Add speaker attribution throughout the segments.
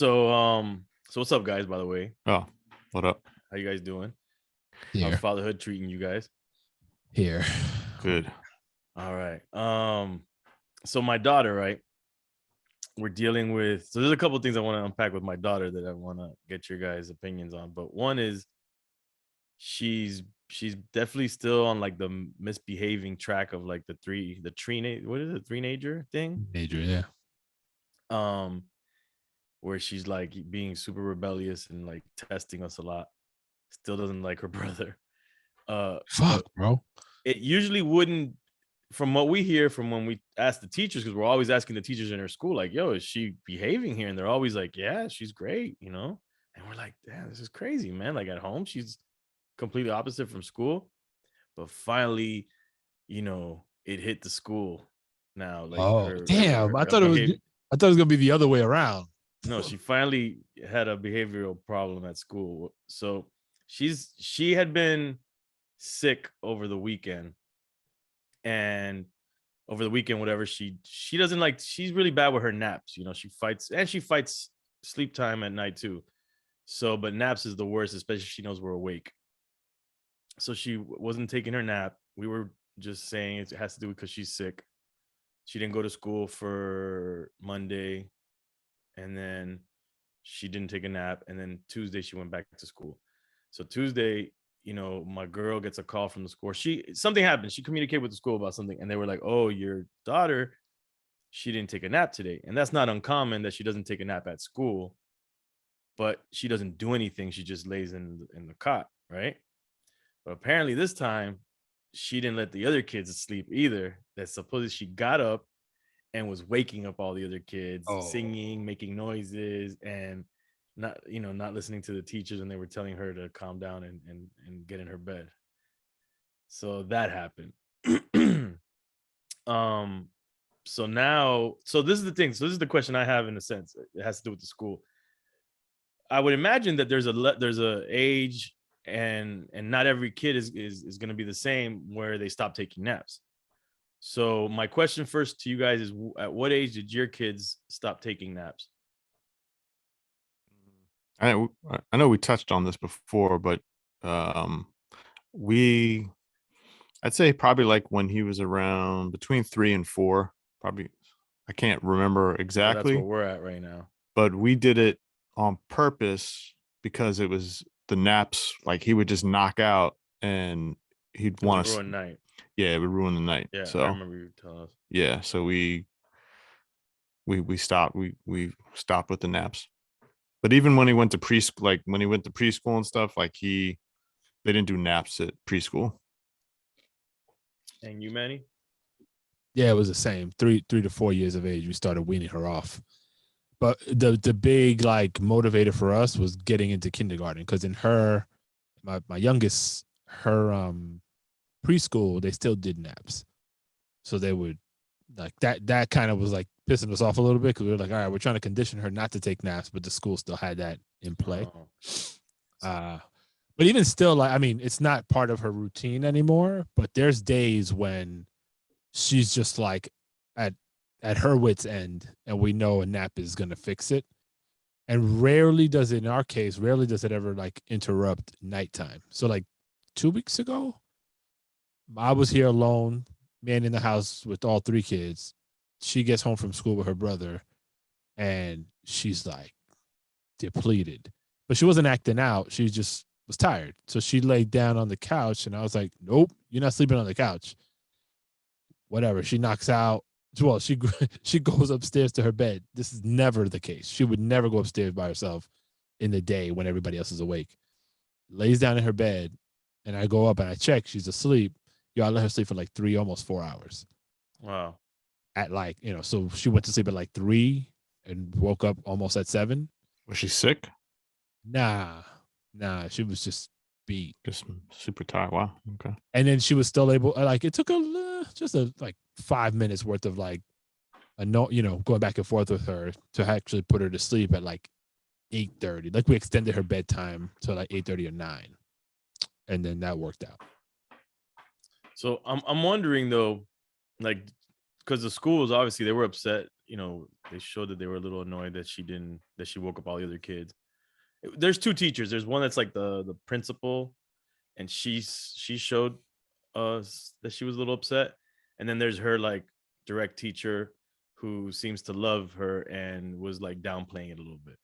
Speaker 1: So what's up, guys? By the way,
Speaker 2: Oh, what up?
Speaker 1: how you guys doing? How's
Speaker 3: Here,
Speaker 1: fatherhood treating you guys?
Speaker 3: here.
Speaker 2: Good.
Speaker 1: All right. So my daughter, right? We're dealing with. So there's a couple of things I want to unpack with my daughter that I want to get your guys' opinions on. But one is she's definitely still on like the misbehaving track of like what is it, three-nager thing?
Speaker 3: Major, yeah.
Speaker 1: Um, where she's like being super rebellious and like testing us a lot. Still doesn't like her brother.
Speaker 3: Fuck,
Speaker 1: But
Speaker 3: bro.
Speaker 1: it usually wouldn't, from what we hear from when we ask the teachers, because we're always asking the teachers in her school, like, yo, is she behaving here? And they're always like, yeah, she's great, you know? And we're like, damn, this is crazy, man. Like at home, she's completely opposite from school. But finally, it hit the school now. Like
Speaker 3: Oh, damn. I
Speaker 1: her
Speaker 3: thought it was.
Speaker 1: behavior.
Speaker 3: I thought it was gonna be the other way around.
Speaker 1: No, she finally had a behavioral problem at school. So she had been sick over the weekend, and over the weekend, whatever, she doesn't like, she's really bad with her naps. She fights sleep time at night too. So, but naps is the worst, especially if she knows we're awake. So she wasn't taking her nap. We were just saying it has to do because she's sick. She didn't go to school for Monday, and then she didn't take a nap, and then Tuesday she went back to school. So Tuesday, my girl gets a call from the school. Something happened. She communicated with the school about something, and they were like, "Oh, your daughter, she didn't take a nap today." And that's not uncommon that she doesn't take a nap at school, but she doesn't do anything. She just lays in the cot, right? But apparently this time, she didn't let the other kids sleep either. That supposedly she got up and was waking up all the other kids,
Speaker 3: Oh,
Speaker 1: singing, making noises, and not listening to the teachers, and they were telling her to calm down and get in her bed. So that happened. um so this is the thing. So this is the question I have, in a sense. It has to do with the school. I would imagine that there's a age, and not every kid is going to be the same, where they stop taking naps. So my question first to you guys is, at what age did your kids stop taking naps?
Speaker 2: I I know we touched on this before, but um, we I'd say probably like when he was around between 3 and 4. Probably I can't remember
Speaker 1: So that's where
Speaker 2: exactly,
Speaker 1: we're at right now.
Speaker 2: but we did it on purpose because it was the naps. Like he would just knock out, and he'd
Speaker 1: It would
Speaker 2: want to.
Speaker 1: ruin night.
Speaker 2: Yeah, it would ruin the night.
Speaker 1: Yeah, I
Speaker 2: So
Speaker 1: remember you telling us.
Speaker 2: yeah, so we stopped. We stopped with the naps. But even when he went to preschool, like when he went to preschool and stuff, like they didn't do naps at preschool.
Speaker 1: And you, Manny?
Speaker 3: yeah. It was the same. 3 to 4 years of age, we started weaning her off. But the big like motivator for us was getting into kindergarten, because in my youngest, her preschool, they still did naps. So they would like that kind of was like pissing us off a little bit, because we were like, all right, we're trying to condition her not to take naps, but the school still had that in play.
Speaker 1: Oh.
Speaker 3: But even still, like, I mean, it's not part of her routine anymore, but there's days when she's just like at her wit's end, and we know a nap is going to fix it. And rarely does it, in our case, rarely does it ever like interrupt nighttime. So like 2 weeks ago, I was here alone, man, in the house with all three kids. She gets home from school with her brother, and she's like depleted. But she wasn't acting out. She just was tired. So she laid down on the couch, and I was like, nope, you're not sleeping on the couch. Whatever. She knocks out. Well, she goes upstairs to her bed. This is never the case. She would never go upstairs by herself in the day when everybody else is awake. Lays down in her bed, and I go up and I check. She's asleep. Yo, I let her sleep for like 3, almost 4 hours.
Speaker 1: Wow.
Speaker 3: At like, so she went to sleep at like 3 and woke up almost at 7.
Speaker 2: Was she sick?
Speaker 3: Nah, she was just beat.
Speaker 2: Just super tired. Wow. Okay.
Speaker 3: And then she was still able, like, it took just like 5 minutes worth of like going back and forth with her to actually put her to sleep at like 8:30. Like we extended her bedtime to like 8:30 or 9, and then that worked out.
Speaker 1: So I'm wondering though, like, because the schools, obviously they were upset, they showed that they were a little annoyed that she woke up all the other kids. There's two teachers. There's one that's like the principal, and she showed us that she was a little upset. And then there's her like direct teacher who seems to love her and was like downplaying it a little bit.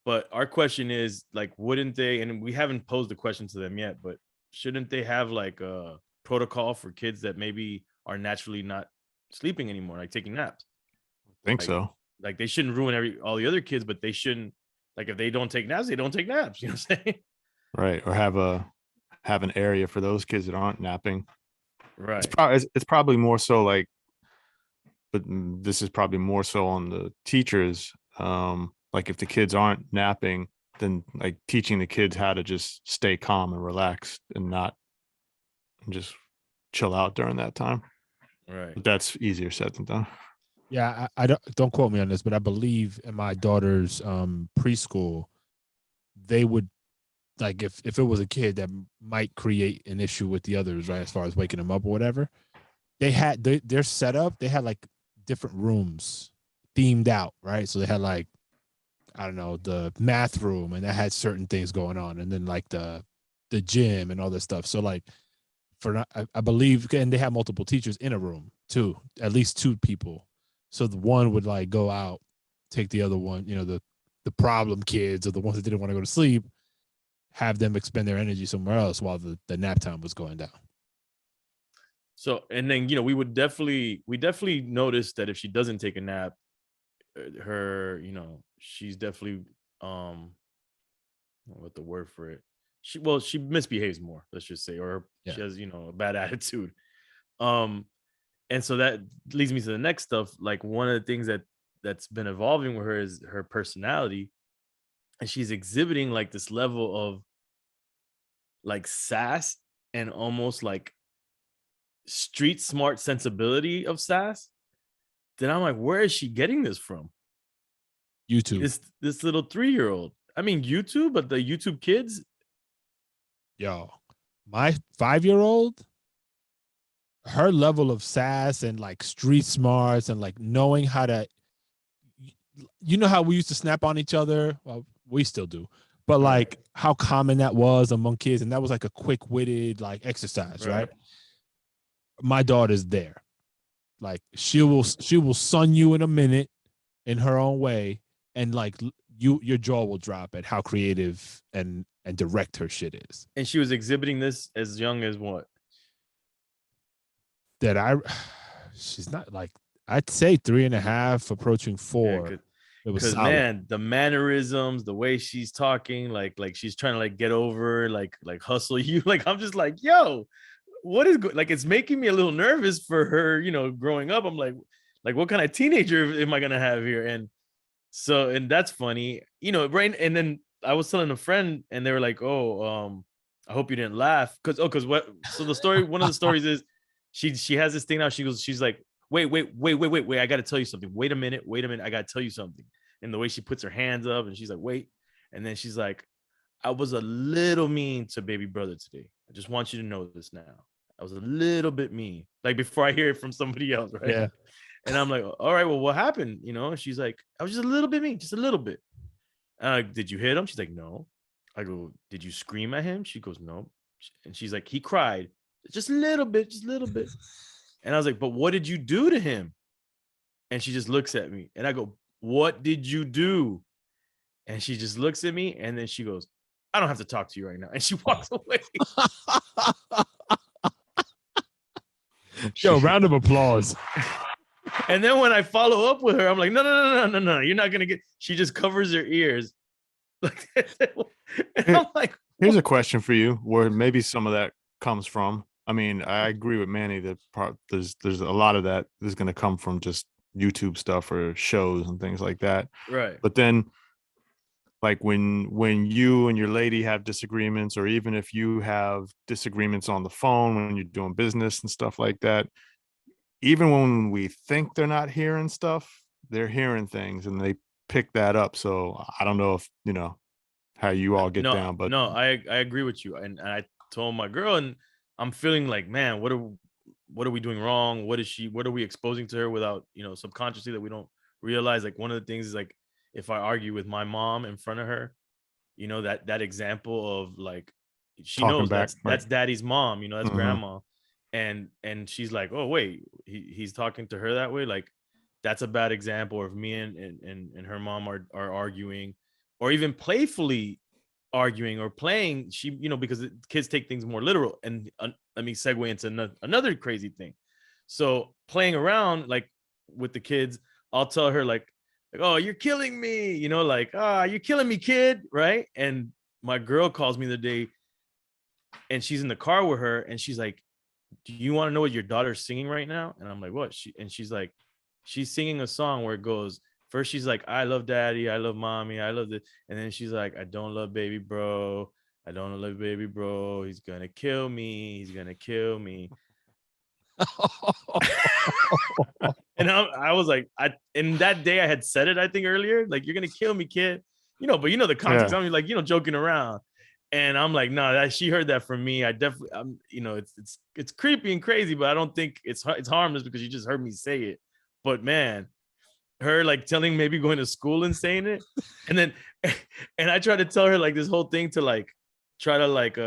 Speaker 1: But our question is like, wouldn't they, and we haven't posed the question to them yet, but shouldn't they have like a protocol for kids that maybe are naturally not sleeping anymore, like taking naps?
Speaker 2: I think
Speaker 1: Like,
Speaker 2: so.
Speaker 1: Like they shouldn't ruin all the other kids, but they shouldn't, like if they don't take naps, they don't take naps. You know what I'm saying?
Speaker 2: Right. Or have an area for those kids that aren't napping.
Speaker 1: Right.
Speaker 2: It's probably more so like, but this is probably more so on the teachers. Like if the kids aren't napping, then like teaching the kids how to just stay calm and relaxed and just chill out during that time.
Speaker 1: Right.
Speaker 2: But that's easier said than done.
Speaker 3: Yeah, I don't quote me on this, but I believe in my daughter's preschool, they would, like if it was a kid that might create an issue with the others, right, as far as waking them up or whatever, they had their setup. They had like different rooms themed out, right? So they had like, I don't know, the math room, and that had certain things going on, and then like the gym and all this stuff. So like I believe, and they had multiple teachers in a room too, at least two people. So the one would like go out, take the other one, the problem kids or the ones that didn't want to go to sleep, have them expend their energy somewhere else while the nap time was going down.
Speaker 1: So, and then, we definitely notice that if she doesn't take a nap, her, she's definitely, what the word for it? She misbehaves more, let's just say, or she has, a bad attitude. And so that leads me to the next stuff. Like one of the things that's been evolving with her is her personality, and she's exhibiting like this level of like sass and almost like street smart sensibility of sass. Then I'm like, where is she getting this from?
Speaker 3: YouTube.
Speaker 1: This little 3-year-old. I mean, YouTube, but the YouTube kids.
Speaker 3: Yo, my 5-year-old, her level of sass and like street smarts and like knowing how to, how we used to snap on each other. Well, we still do, but like how common that was among kids, and that was like a quick-witted like exercise, right? My daughter's there. Like she will sun you in a minute in her own way, and like your jaw will drop at how creative and direct her shit is.
Speaker 1: And she was exhibiting this as young as what?
Speaker 3: She's not like, I'd say 3.5, approaching 4.
Speaker 1: Yeah,
Speaker 3: because
Speaker 1: man, the mannerisms, the way she's talking, like she's trying to like get over, like hustle you. Like I'm just like, yo, what is like? It's making me a little nervous for her. Growing up, I'm like what kind of teenager am I gonna have here? And so, and that's funny, right? And then I was telling a friend, and they were like, oh, I hope you didn't laugh, because what? So the story, one of the stories is she has this thing now. She's like, wait, I got to tell you something. Wait a minute, I got to tell you something. And the way she puts her hands up, and she's like, wait, and then she's like, I was a little mean to baby brother today. I just want you to know this now. I was a little bit mean, like before I hear it from somebody else, right?
Speaker 3: Yeah.
Speaker 1: And I'm like, all right, well, what happened? She's like, I was just a little bit mean, just a little bit. Did you hit him? She's like, no. I go, did you scream at him? She goes, no. And she's like, he cried just a little bit, And I was like, but what did you do to him? And she just looks at me, and I go, what did you do? And she just looks at me, and then she goes, I don't have to talk to you right now. And she walks away.
Speaker 3: Yo, round of applause.
Speaker 1: And then when I follow up with her, I'm like, no, you're not gonna get. She just covers her ears. And I'm like,
Speaker 2: here's a question for you, where maybe some of that comes from. I mean, I agree with Manny that there's a lot of that is going to come from just YouTube stuff or shows and things like that.
Speaker 1: right.
Speaker 2: But then, like when you and your lady have disagreements, or even if you have disagreements on the phone when you're doing business and stuff like that, even when we think they're not hearing stuff, they're hearing things and they pick that up. So I don't know if how you all get down, but
Speaker 1: no, I agree with you. And I told my girl, and I'm feeling like, man, what are we doing wrong? What are we exposing to her without, subconsciously, that we don't realize like one of the things is like if I argue with my mom in front of her, that example of like she
Speaker 2: Talking
Speaker 1: knows
Speaker 2: back,
Speaker 1: that's
Speaker 2: right.
Speaker 1: daddy's mom, that's
Speaker 2: Mhm.
Speaker 1: grandma. And she's like, oh wait, he's talking to her that way. Like that's a bad example of me and her mom are arguing, or even playfully arguing or playing. She, because kids take things more literal. And let me segue into another crazy thing. So playing around like with the kids, I'll tell her like, oh, you're killing me, like, you're killing me, kid, right? And my girl calls me the day, and she's in the car with her, and she's like, do you want to know what your daughter's singing right now? And I'm like, what? She's like, she's singing a song where it goes, first she's like, I love daddy, I love mommy, I love this. And then she's like, I don't love baby bro. I don't love baby bro. He's gonna kill me. He's gonna kill me. And I was like, and that day I had said it, I think earlier, like, you're gonna kill me, kid. But the context,
Speaker 2: Yeah.
Speaker 1: I'm like, joking around. And I'm like, no, that she heard that from me. I definitely, it's creepy and crazy, but I don't think it's harmless because you just heard me say it. But man, her like telling, maybe going to school and saying it, and then, and I try to tell her like this whole thing to like try to like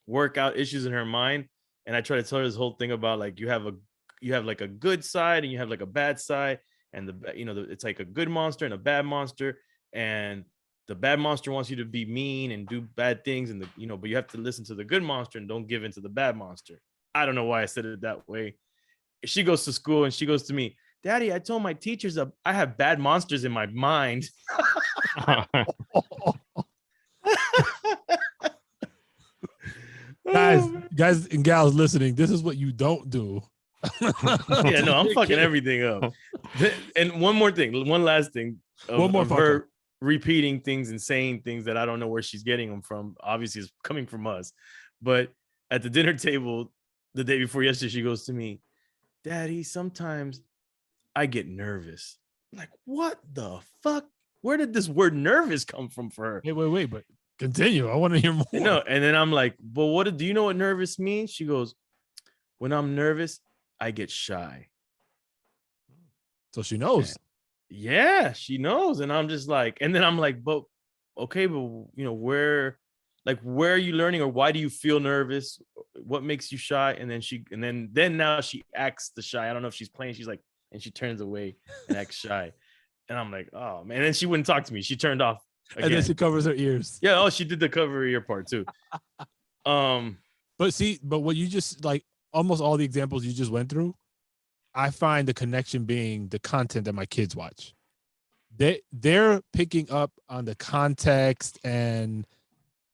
Speaker 1: work out issues in her mind, and I try to tell her this whole thing about like you have like a good side and you have like a bad side, and it's like a good monster and a bad monster, and the bad monster wants you to be mean and do bad things, and but you have to listen to the good monster and don't give in to the bad monster. I don't know why I said it that way. She goes to school and she goes to me, Daddy, I told my teachers I have bad monsters in my mind.
Speaker 3: Guys and gals listening, this is what you don't do.
Speaker 1: Yeah, no, I'm fucking everything up. And one last thing of her repeating things and saying things that I don't know where she's getting them from. Obviously, it's coming from us. But at the dinner table the day before yesterday, she goes to me, Daddy, sometimes I get nervous. I'm like, what the fuck? Where did this word nervous come from for her?
Speaker 3: Wait, but continue. I want to hear more.
Speaker 1: No, and then I'm like, but do you know what nervous means? She goes, when I'm nervous, I get shy.
Speaker 3: So she knows.
Speaker 1: Yeah, she knows. And I'm just like, and then I'm like, but okay, but where are you learning, or why do you feel nervous? What makes you shy? And then now she acts the shy. I don't know if she's playing. She's like, and she turns away and acts shy. And I'm like, oh man. And then she wouldn't talk to me. She turned off again.
Speaker 3: And then she covers her ears.
Speaker 1: Yeah. Oh, she did the cover ear part too.
Speaker 3: But what you just like, almost all the examples you just went through, I find the connection being the content that my kids watch. They're picking up on the context and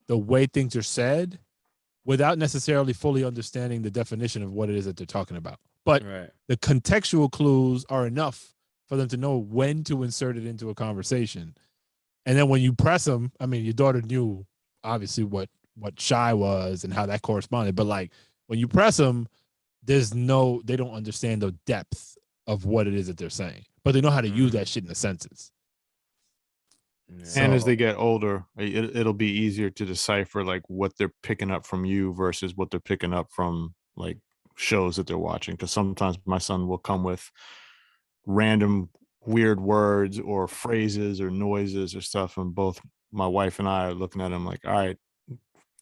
Speaker 3: the way things are said without necessarily fully understanding the definition of what it is that they're talking about. But the contextual clues are enough for them to know when to insert it into a conversation. And then when you press them, I mean, your daughter knew obviously what shy was and how that corresponded. But like when you press them, they don't understand the depth of what it is that they're saying, but they know how to use that shit in the senses.
Speaker 2: Yeah. And as they get older, it'll be easier to decipher like what they're picking up from you versus what they're picking up from like shows that they're watching. Because sometimes my son will come with random weird words or phrases or noises or stuff, and both my wife and I are looking at him like, all right,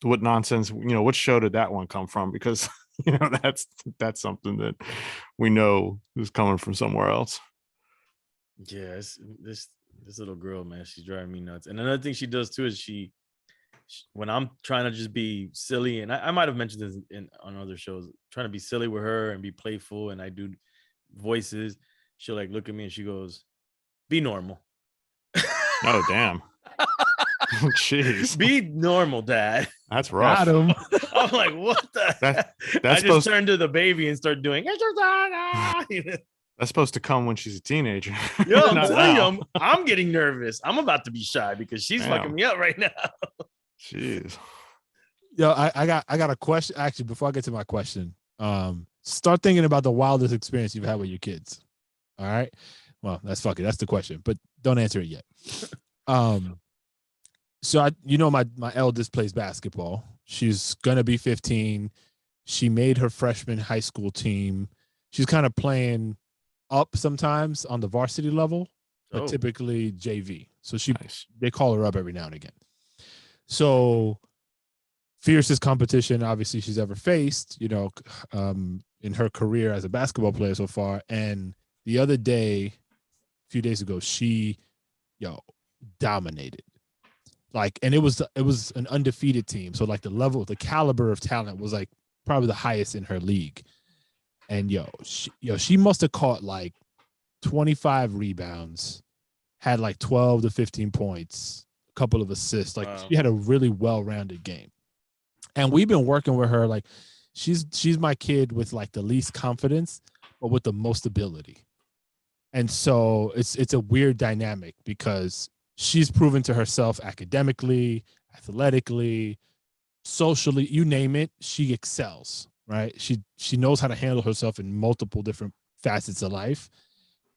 Speaker 2: what nonsense, what show did that one come from? Because that's something that we know is coming from somewhere else.
Speaker 1: Yeah, this little girl, man, she's driving me nuts. And another thing she does too is she when I'm trying to just be silly, and I might have mentioned this on other shows, trying to be silly with her and be playful, and I do voices, she'll like look at me and she goes, be normal.
Speaker 2: Oh damn. Jeez.
Speaker 1: Be normal, Dad.
Speaker 2: That's rough.
Speaker 3: Got him.
Speaker 1: I'm like, what the I just turned to the baby and started doing
Speaker 2: that's supposed to come when she's a teenager.
Speaker 1: Yo, I'm telling you, I'm getting nervous. I'm about to be shy because she's fucking me up right now.
Speaker 2: Jeez.
Speaker 3: Yo, I got a question. Actually, before I get to my question, start thinking about the wildest experience you've had with your kids. All right. Well, that's the question, but don't answer it yet. So my eldest plays basketball. She's gonna be 15. She made her freshman high school team. She's kind of playing up sometimes on the varsity level, but
Speaker 1: Oh,
Speaker 3: typically JV. So
Speaker 2: Nice.
Speaker 3: they call her up every now and again. So fiercest competition, obviously, she's ever faced, in her career as a basketball player so far. And the other day, a few days ago, she, dominated. Like, and it was an undefeated team. So like the caliber of talent was like probably the highest in her league. And she must have caught like 25 rebounds, had like 12 to 15 points, a couple of assists. Like
Speaker 1: wow.
Speaker 3: she had a really well-rounded game. And we've been working with her. Like she's my kid with like the least confidence, but with the most ability. And so it's a weird dynamic because she's proven to herself academically, athletically, socially, you name it, she excels, right? She knows how to handle herself in multiple different facets of life,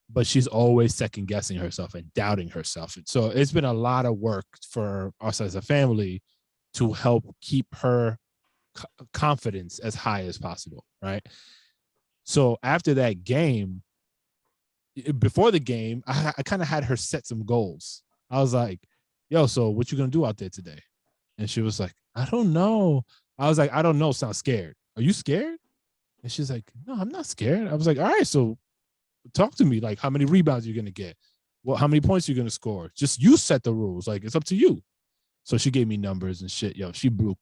Speaker 3: but she's always second guessing herself and doubting herself. And so it's been a lot of work for us as a family to help keep her confidence as high as possible, right? So after that game, before the game, I kind of had her set some goals. I was like, yo, so what you gonna do out there today? And she was like, I don't know. I was like, I don't know. Sound scared. Are you scared? And she's like, no, I'm not scared. I was like, all right, so talk to me. Like, how many rebounds you're gonna get? Well, how many points you're gonna score? Just you set the rules. Like, it's up to you. So she gave me numbers and shit. Yo, she blew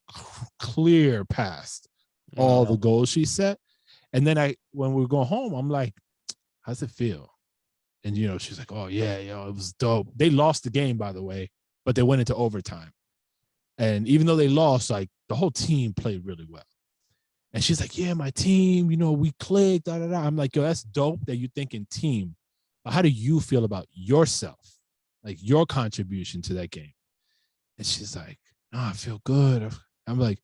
Speaker 3: clear past all the goals she set. And then when we go home, I'm like, how's it feel? And she's like, oh yeah, it was dope. They lost the game, by the way, but they went into overtime. And even though they lost, like the whole team played really well. And she's like, yeah, my team, we clicked, da da da. I'm like, yo, that's dope that you're thinking team. But how do you feel about yourself? Like your contribution to that game? And she's like, no, I feel good. I'm like,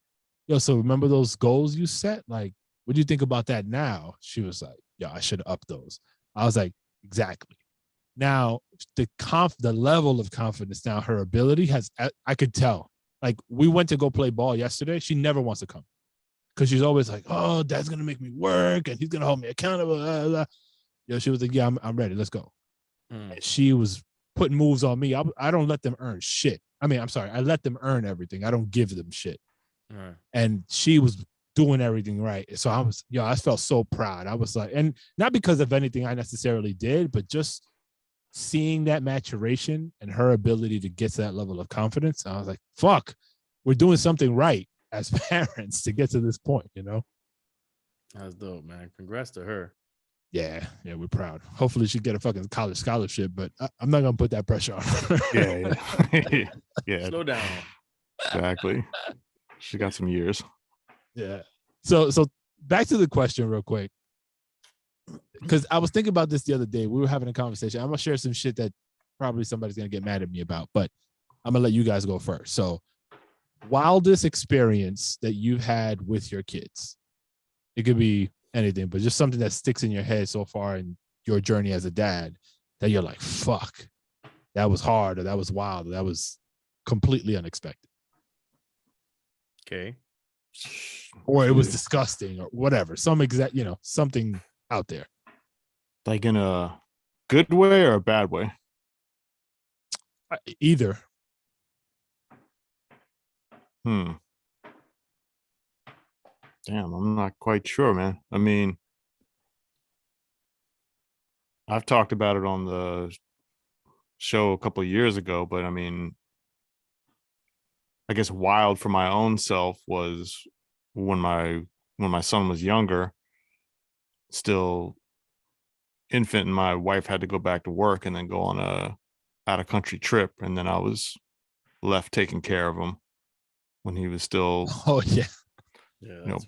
Speaker 3: yo, so remember those goals you set? Like, what do you think about that now? She was like, yo, I should up those. I was like, exactly. Now, the level of confidence now, her ability I could tell. Like, we went to go play ball yesterday. She never wants to come because she's always like, oh, dad's going to make me work and he's going to hold me accountable. Blah, blah, blah. She was like, yeah, I'm ready. Let's go. And she was putting moves on me. I don't let them earn shit. I mean, I'm sorry. I let them earn everything. I don't give them shit. And she was doing everything right. So I felt so proud. I was like, and not because of anything I necessarily did, but just seeing that maturation and her ability to get to that level of confidence. I was like, fuck, we're doing something right as parents to get to this point,
Speaker 1: That's dope, man. Congrats to her.
Speaker 3: Yeah, we're proud. Hopefully she get a fucking college scholarship, but I'm not gonna put that pressure on her.
Speaker 2: Yeah. Yeah.
Speaker 1: Slow down.
Speaker 2: Exactly. She got some years.
Speaker 3: Yeah. So back to the question real quick. Because I was thinking about this the other day. We were having a conversation. I'm gonna share some shit that probably somebody's gonna get mad at me about, but I'm gonna let you guys go first. So, wildest experience that you've had with your kids. It could be anything, but just something that sticks in your head so far in your journey as a dad that you're like, fuck, that was hard, or that was wild, or that was completely unexpected.
Speaker 1: Okay.
Speaker 3: Or it was disgusting, or whatever. Something out there.
Speaker 2: Like in a good way or a bad way?
Speaker 3: Either.
Speaker 2: Damn, I'm not quite sure, man. I mean, I've talked about it on the show a couple of years ago, but I mean, I guess wild for my own self was when my son was younger, still infant, and my wife had to go back to work and then go on a out of country trip, and then I was left taking care of him when he was still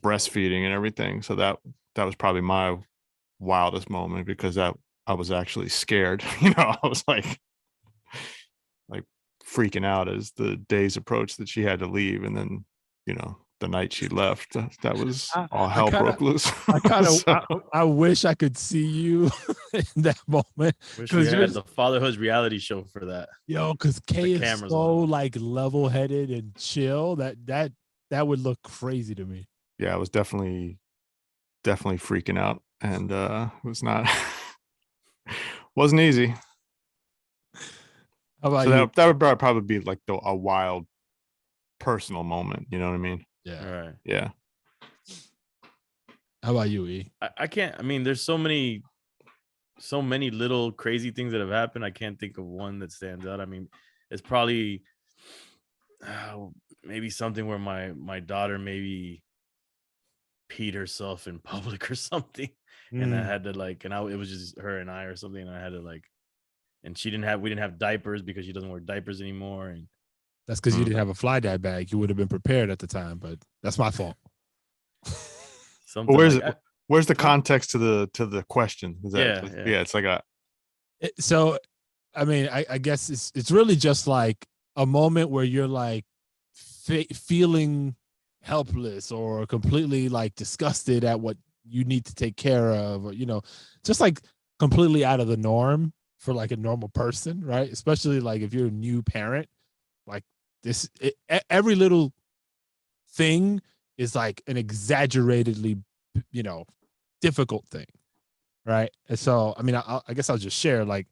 Speaker 2: breastfeeding and everything. So that was probably my wildest moment, because I was actually scared. I was like freaking out as the days approached that she had to leave, and then the night she left, that was all hell broke loose.
Speaker 3: I wish I could see you in that moment.
Speaker 1: Wish we had the Fatherhoods reality show for that.
Speaker 3: Because Kay is so like level-headed and chill that would look crazy to me.
Speaker 2: Yeah, I was definitely freaking out, and it was not wasn't easy.
Speaker 3: How about
Speaker 2: So
Speaker 3: you?
Speaker 2: that would probably be like a wild personal moment. You know what I mean?
Speaker 3: Yeah.
Speaker 1: All right.
Speaker 2: Yeah.
Speaker 3: How about you, E?
Speaker 1: I can't. I mean, there's so many little crazy things that have happened. I can't think of one that stands out. I mean, it's probably maybe something where my daughter maybe peed herself in public or something, and I had to like, it was just her and I or something, and I had to like, and we didn't have diapers because she doesn't wear diapers anymore, and
Speaker 3: That's because you didn't have a fly dye bag. You would have been prepared at the time, but that's my fault.
Speaker 1: something
Speaker 2: Where's
Speaker 1: like that.
Speaker 2: where's the context to the question? Is that
Speaker 1: Yeah.
Speaker 2: it's like a
Speaker 3: So, I mean, I guess it's really just like a moment where you're like feeling helpless or completely like disgusted at what you need to take care of, or just like completely out of the norm for like a normal person, right? Especially like if you're a new parent, like every little thing is like an exaggeratedly, difficult thing, right? And so, I mean, I guess I'll just share. Like,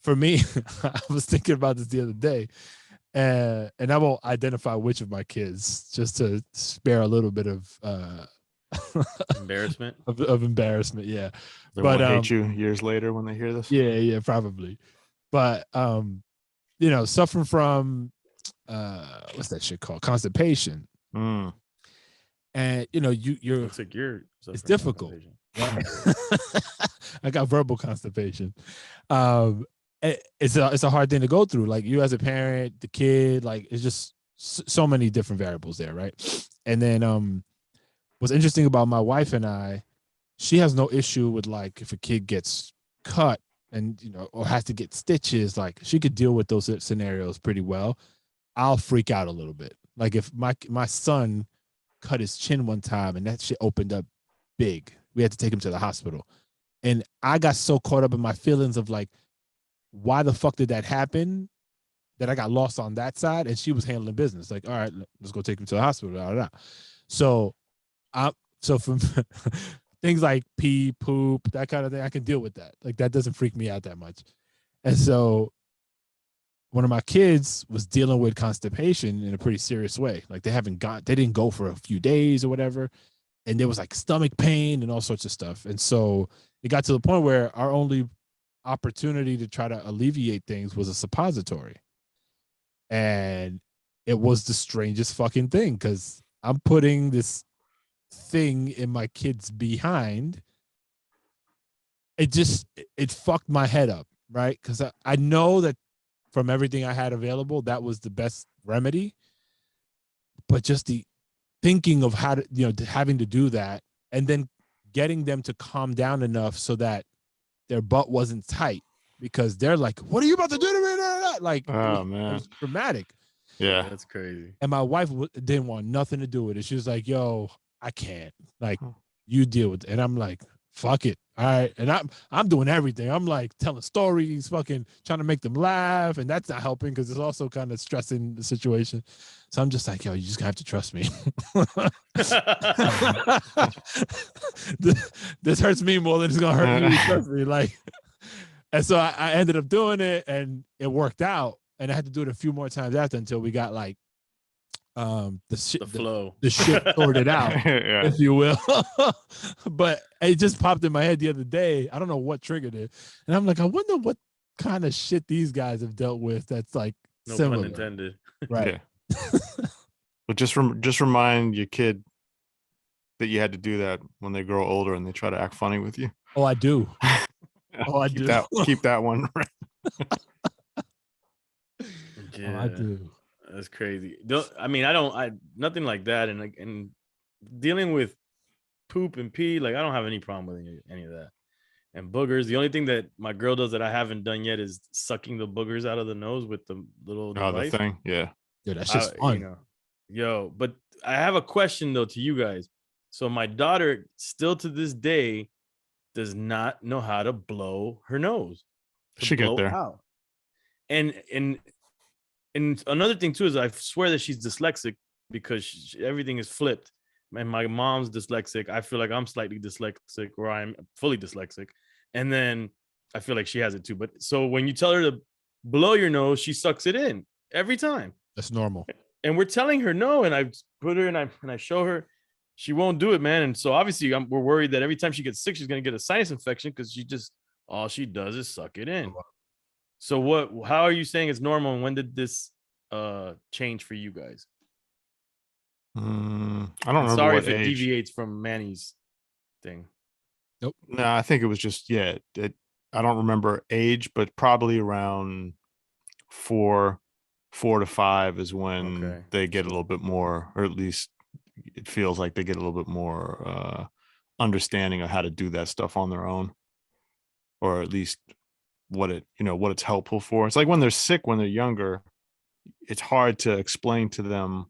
Speaker 3: for me, I was thinking about this the other day, and I won't identify which of my kids, just to spare a little bit of
Speaker 1: Embarrassment.
Speaker 3: of embarrassment. Yeah,
Speaker 2: they
Speaker 3: but
Speaker 2: won't hate you years later when they hear this.
Speaker 3: yeah, probably. But suffering from what's that shit called? Constipation.
Speaker 2: Mm.
Speaker 3: And you're
Speaker 1: Looks like you're
Speaker 3: it's
Speaker 1: suffering
Speaker 3: difficult.
Speaker 1: constipation.
Speaker 3: Right? I got verbal constipation. It's a hard thing to go through. Like, you as a parent, the kid, like, it's just so many different variables there, right? And then what's interesting about my wife and I, she has no issue with like if a kid gets cut and or has to get stitches. Like, she could deal with those scenarios pretty well. I'll freak out a little bit. Like, if my son cut his chin one time and that shit opened up big, we had to take him to the hospital, and I got so caught up in my feelings of like, why the fuck did that happen, that I got lost on that side, and she was handling business. Like, all right, let's go take him to the hospital. Blah, blah, blah. So from things like pee, poop, that kind of thing, I can deal with that. Like, that doesn't freak me out that much. And so one of my kids was dealing with constipation in a pretty serious way. Like, they didn't go for a few days or whatever. And there was like stomach pain and all sorts of stuff. And so it got to the point where our only opportunity to try to alleviate things was a suppository. And it was the strangest fucking thing, because I'm putting this thing in my kid's behind. It fucked my head up, right? Because I know that from everything I had available, that was the best remedy. But just the thinking of how to, having to do that, and then getting them to calm down enough so that their butt wasn't tight, because they're like, "What are you about to do to me?" Like,
Speaker 2: Oh
Speaker 3: it
Speaker 2: man.
Speaker 3: was dramatic.
Speaker 2: Yeah.
Speaker 1: That's crazy.
Speaker 3: And my wife didn't want nothing to do with it. She was like, "Yo, I can't. Like, you deal with it." And I'm like, "Fuck it, all right." And I'm doing everything. I'm like telling stories, fucking trying to make them laugh, and that's not helping because it's also kind of stressing the situation. So I'm just like, "Yo, you just have to trust me." This hurts me more than it's gonna hurt you. Trust me, like. And so I ended up doing it, and it worked out. And I had to do it a few more times after, until we got like
Speaker 1: the flow,
Speaker 3: the shit sorted out,
Speaker 2: Yeah.
Speaker 3: if you will. But it just popped in my head the other day. I don't know what triggered it, and I'm like, I wonder what kind of shit these guys have dealt with that's like
Speaker 1: no
Speaker 3: similar.
Speaker 1: pun intended.
Speaker 3: Right.
Speaker 2: Yeah. But just remind your kid that you had to do that when they grow older and they try to act funny with you.
Speaker 3: Oh, I do. Oh, I do.
Speaker 2: Keep that one.
Speaker 1: Yeah,
Speaker 3: Oh, I do.
Speaker 1: that's crazy. I nothing like that, and dealing with poop and pee, like, I don't have any problem with any of that. And boogers, the only thing that my girl does that I haven't done yet is sucking the boogers out of the nose with the little device.
Speaker 2: The thing, yeah.
Speaker 3: Dude, that's just fun.
Speaker 1: But I have a question though to you guys. So my daughter still to this day does not know how to blow her nose.
Speaker 2: She get there.
Speaker 1: Out. And another thing too is I swear that she's dyslexic, because everything is flipped. And my mom's dyslexic. I feel like I'm slightly dyslexic, or I'm fully dyslexic. And then I feel like she has it too. But so when you tell her to below your nose, she sucks it in every time.
Speaker 3: That's normal.
Speaker 1: And we're telling her no, and I put her and I show her, she won't do it, man. And so obviously we're worried that every time she gets sick, she's gonna get a sinus infection because all she does is suck it in. So how are you saying it's normal, and when did this change for you guys?
Speaker 2: I don't
Speaker 1: I'm
Speaker 2: remember
Speaker 1: sorry
Speaker 2: what
Speaker 1: if it
Speaker 2: age.
Speaker 1: deviates from Manny's thing.
Speaker 3: Nope.
Speaker 2: No, I think it was just I don't remember age, but probably around 4 to 5 is when
Speaker 1: Okay.
Speaker 2: they get a little bit more, or at least it feels like they get a little bit more understanding of how to do that stuff on their own, or at least what it's helpful for. It's like when they're sick, when they're younger, it's hard to explain to them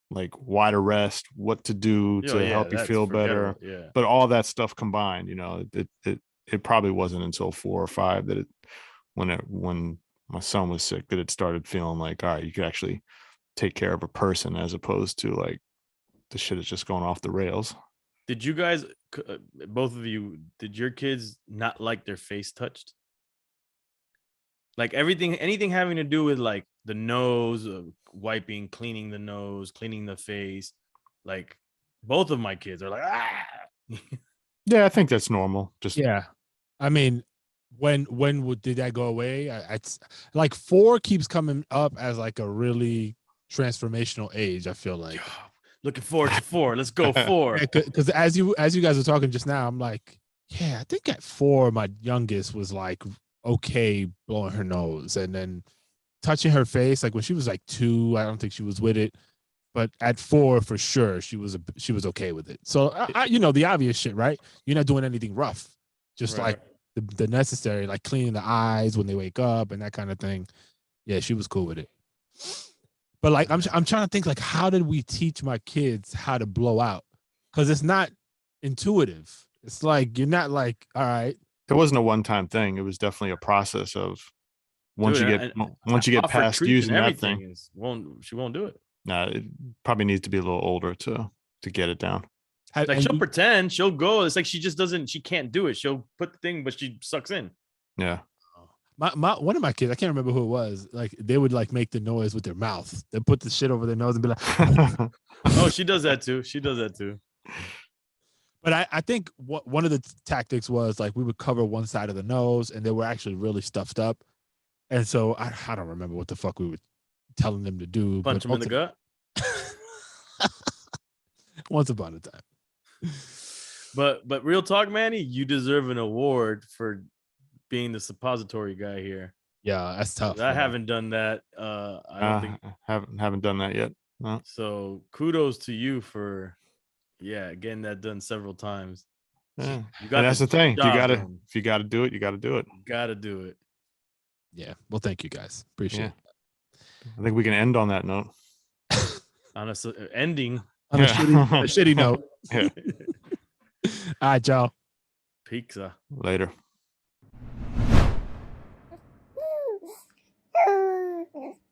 Speaker 2: like why to rest, what to do
Speaker 1: Oh,
Speaker 2: to
Speaker 1: yeah,
Speaker 2: help you
Speaker 1: that's
Speaker 2: feel better.
Speaker 1: forgettable. Yeah.
Speaker 2: But all that stuff combined, it probably wasn't until 4 or 5 that when my son was sick that it started feeling like, all right, you could actually take care of a person as opposed to like the shit is just going off the rails.
Speaker 1: Did you guys, both of you, did your kids not like their face touched? Like anything having to do with like the nose, wiping, cleaning the nose, cleaning the face. Like both of my kids are like, ah.
Speaker 2: Yeah, I think that's normal. Just
Speaker 3: Yeah. I mean, when did that go away? It's like 4 keeps coming up as like a really transformational age. I feel like
Speaker 1: Looking forward to 4. Let's go 4.
Speaker 3: because as you guys were talking just now, I'm like, yeah, I think at 4, my youngest was like okay blowing her nose, and then touching her face. Like when she was like 2, I don't think she was with it, but at 4 for sure she was okay with it. So the obvious shit, right? You're not doing anything rough, just
Speaker 1: Right.
Speaker 3: like the necessary, like cleaning the eyes when they wake up and that kind of thing. Yeah, she was cool with it. But like I'm trying to think, like, how did we teach my kids how to blow out? Because it's not intuitive. It's like you're not like, all right.
Speaker 2: it wasn't a one-time thing. It was definitely a process of once
Speaker 1: Dude,
Speaker 2: you
Speaker 1: and
Speaker 2: get
Speaker 1: offer
Speaker 2: past
Speaker 1: treats
Speaker 2: using
Speaker 1: and
Speaker 2: that
Speaker 1: everything
Speaker 2: thing.
Speaker 1: she won't do it.
Speaker 2: It probably needs to be a little older to get it down.
Speaker 1: Like she'll pretend, she'll go. It's like she can't do it. She'll put the thing, but she sucks in.
Speaker 2: Yeah.
Speaker 3: My one of my kids, I can't remember who it was. Like they would like make the noise with their mouth. They put the shit over their nose and be like,
Speaker 1: oh, she does that too.
Speaker 3: But I think one of the tactics was like we would cover one side of the nose, and they were actually really stuffed up. And so I don't remember what the fuck we were telling them to do.
Speaker 1: Punch them in the gut.
Speaker 3: Once upon a time.
Speaker 1: But real talk, Manny, you deserve an award for being the suppository guy here.
Speaker 3: Yeah, that's tough.
Speaker 1: I haven't done that. I don't think
Speaker 2: haven't done that yet. No.
Speaker 1: So kudos to you for getting that done several times.
Speaker 2: Yeah. And that's the thing. If you gotta do it, you gotta do it.
Speaker 1: Gotta do it.
Speaker 3: Yeah. Well, thank you guys. Appreciate it.
Speaker 2: I think we can end on that note.
Speaker 1: On a ending.
Speaker 3: On a shitty note.
Speaker 2: Yeah.
Speaker 3: All right, y'all.
Speaker 1: Pizza.
Speaker 2: Later.